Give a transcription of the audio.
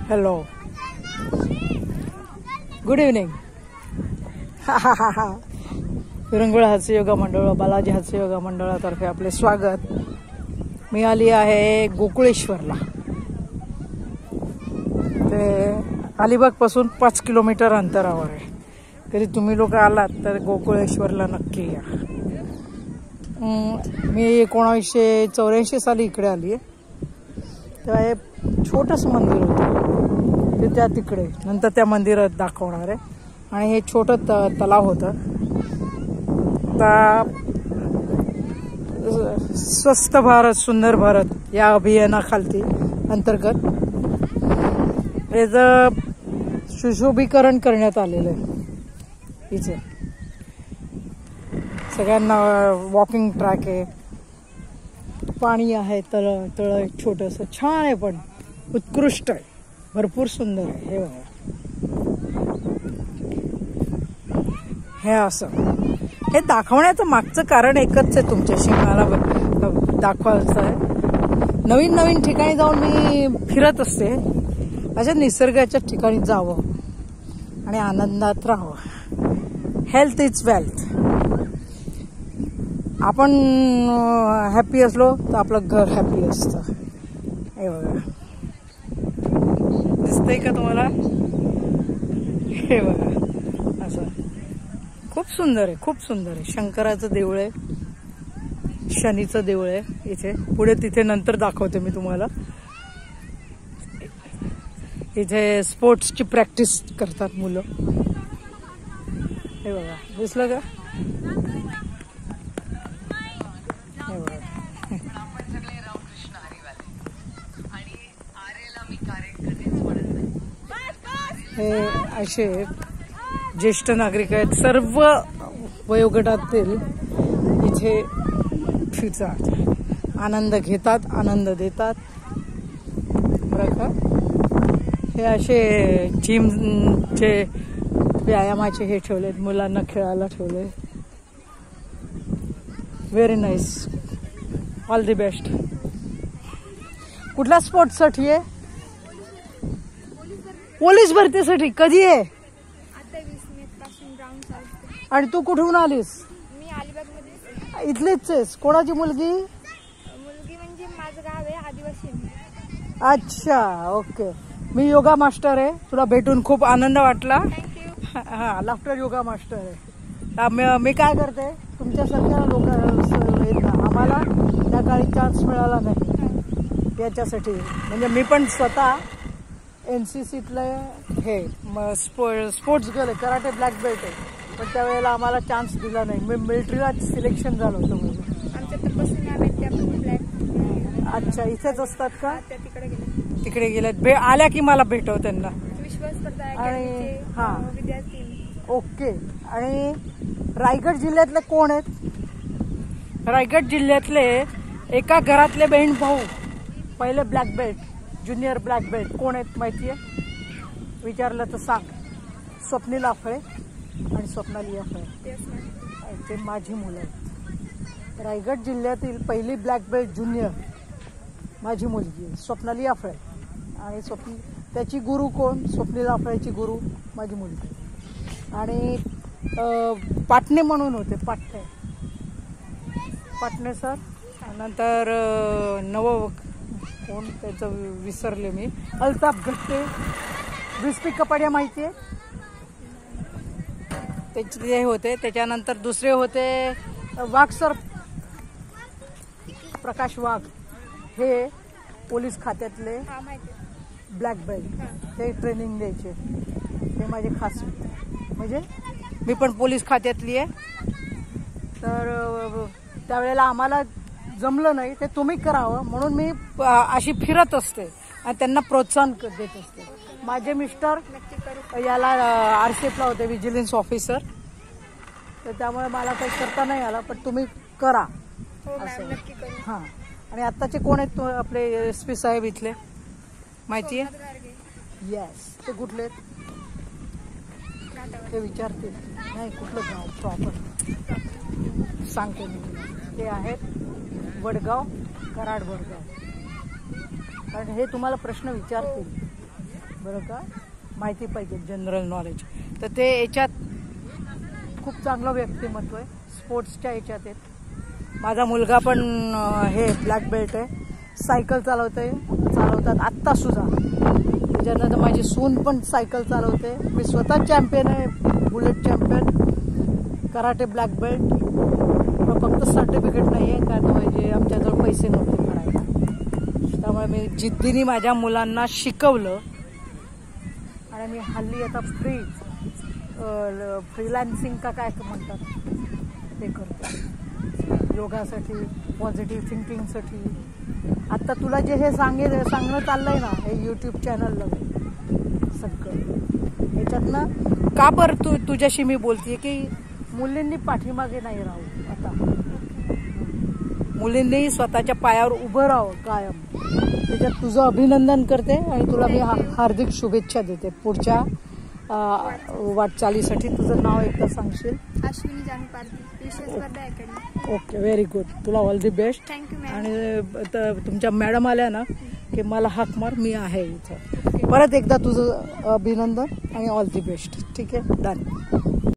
Hello, good evening. विरंगुळ हास्य योगा मंडळ, बालाजी हास्य योगा मंडळातर्फे आपले स्वागत. मी आली आहे गोकुळेश्वरला. ते अलिबाग पासून 5 किलोमीटर अंतरावर आहे. तरी तुम्ही लोक आलात तर गोकुळेश्वरला नक्की या. मी 1984 साली इकडे आली आहे. तेव्हा हे छोटंसं मंदिर होतं, ते त्या तिकडे नंतर त्या मंदिरात दाखवणार आहे. आणि हे छोटं तलाव होतं. आता स्वस्त भारत सुंदर भारत या अभियानाखालती अंतर्गत याचं सुशोभीकरण करण्यात आलेलं आहे. इथे सगळ्यांना वॉकिंग ट्रॅक आहे, पाणी आहे, तळ छोटंसं छान आहे, पण उत्कृष्ट आहे, भरपूर सुंदर आहे. हे बघा, हे असं हे दाखवण्याचं मागचं कारण एकच आहे, तुमच्याशी मला दाखवायचं आहे. नवीन नवीन ठिकाणी जाऊन मी फिरत असते. अशा निसर्गाच्या ठिकाणी जावं आणि आनंदात राहावं. Health is wealth. आपण हॅपी असलो तर आपलं घर हॅपी असतं. हे बघा, दिसतंय का तुम्हाला? हे बघा, असं खूप सुंदर आहे, खूप सुंदर आहे. शंकराचं देऊळ आहे, शनीचं देऊळ आहे इथे. पुढे तिथे नंतर दाखवते मी तुम्हाला. इथे स्पोर्ट्सची प्रॅक्टिस करतात मुलं. हे बघा, दिसलं का? हे बघा, हे असे ज्येष्ठ नागरिक आहेत, सर्व वयोगटातील इथे फिरतात, आनंद घेतात, आनंद देतात. बरं का? हे असे जिमचे व्यायामाचे हे ठेवलेत, मुलांना खेळायला ठेवले. Very nice, all the best. कुठल्या स्पोर्ट्ससाठी आहे? पोलीस भरतीसाठी. कधी आहे? आणि तू कुठून आलीस? मी अलिबागमध्ये. इथलीच आहेस? कोणाची मुलगी? मुलगी म्हणजे माझं गाव आहे आदिवासी. अच्छा, ओके. मी योगा मास्टर आहे. तुला भेटून खूप आनंद वाटला. थँक्यू. हा, लाफ्टर योगा मास्टर आहे. मी काय करते, तुमच्यासारख्या लोक आम्हाला त्या काळी चान्स मिळाला नाही याच्यासाठी. म्हणजे मी पण स्वतः NCCतलं हे स्पोर्ट्स गर्ल आहे, कराटे ब्लॅक बेल्ट आहे. पण त्यावेळेला आम्हाला चान्स दिला नाही. मी मिलिटरीला सिलेक्शन झालं होतं माझं. आमच्या तपासून आल्या त्या पण ब्लॅक. अच्छा, इथेच असतात का? त्या तिकडे गेले. तिकडे गेल्यात. आल्या की मला भेटव त्यांना. विश्वास स्पर्धा आणि हा, विद्यार्थी. ओके. आणि रायगड जिल्ह्यातले कोण आहेत? रायगड जिल्ह्यातले एका घरातले बहीण भाऊ, पहिले black belt, junior black belt कोण आहेत माहितीये? विचारलं तर सांग. स्वप्नील आफळे आणि स्वप्नाली आफळे. ते माझी मुलं आहेत. रायगड जिल्ह्यातील पहिली ब्लॅक बेल्ट ज्युनियर माझी मुलगी स्वप्नाली आफळे. आणि त्याची गुरु कोण? स्वप्नील आफळेची गुरु माझी मुलगी. आणि पाटणे म्हणून होते, पाटणे सर. नंतर कोण त्याचं विसरले मी, अल्ताफ गट्टे, विस्पी कपाड्या माहिती आहे? त्याचे होते. त्याच्यानंतर दुसरे होते वाघ सर, प्रकाश वाघ. हे पोलीस खात्यातले ब्लॅक बेल्ट. ते ट्रेनिंग द्यायचे. ते माझे खास, म्हणजे मी पण पोलीस खात्यातली आहे. तर त्यावेळेला आम्हाला जमलं नाही, ते तुम्ही करावं म्हणून मी अशी फिरत असते आणि त्यांना प्रोत्साहन देत असते. माझे मिस्टर याला RCFला होते, विजिलन्स ऑफिसर. तर त्यामुळे मला काही करता नाही आला, पण तुम्ही करा असं. हां. आणि आत्ताचे कोण आहेत आपले SP साहेब इथले माहिती आहे? येस. ते कुठले ते विचारतील. नाही, कुठलं गाव प्रॉपर सांगते मी. ते आहेत वडगाव, कराड वडगाव. कारण हे तुम्हाला प्रश्न विचारतील. बरं का, माहिती पाहिजे जनरल नॉलेज. तर ते याच्यात खूप चांगलं व्यक्तिमत्व आहे, स्पोर्ट्सच्या याच्यात आहेत. माझा मुलगा पण हे ब्लॅक बेल्ट आहे, सायकल चालवतात आत्तासुद्धा. त्याच्यानंतर माझी सून पण सायकल चालवते. मी स्वतः चॅम्पियन आहे, bullet champion, karate black belt. फक्त सर्टिफिकेट नाही आहे, कारण म्हणजे आमच्याजवळ पैसे नव्हते करायला. त्यामुळे मी जिद्दीने माझ्या मुलांना शिकवलं. आणि मी हल्ली आता फ्रीलान्सिंग का काय म्हणतात ते करतो, योगासाठी, पॉझिटिव्ह थिंकिंगसाठी. आता तुला जे हे सांगणं चाललंय ना, हे यूट्यूब चॅनल सगळं याच्यातनं का बरं तुझ्याशी मी बोलते की मुलींनी पाठीमागे नाही राहू. आता मुलींनी स्वतःच्या पायावर उभं राहावं कायम. त्याच्यात तुझं अभिनंदन करते आणि तुला मी हार्दिक शुभेच्छा देते पुढच्या वाटचालीसाठी. तुझं नाव एकदा सांगशील? अश्विनी जानू पारधी, विशेष स्पर्धा अकॅडमी. Okay, very good. तुला all the best. Thank you ma'am. आणि तुमच्या मॅडम आल्या ना की मला हाक मार, मी आहे इथं. परत एकदा तुझं अभिनंदन आणि ऑल दी बेस्ट. ठीक आहे, डन.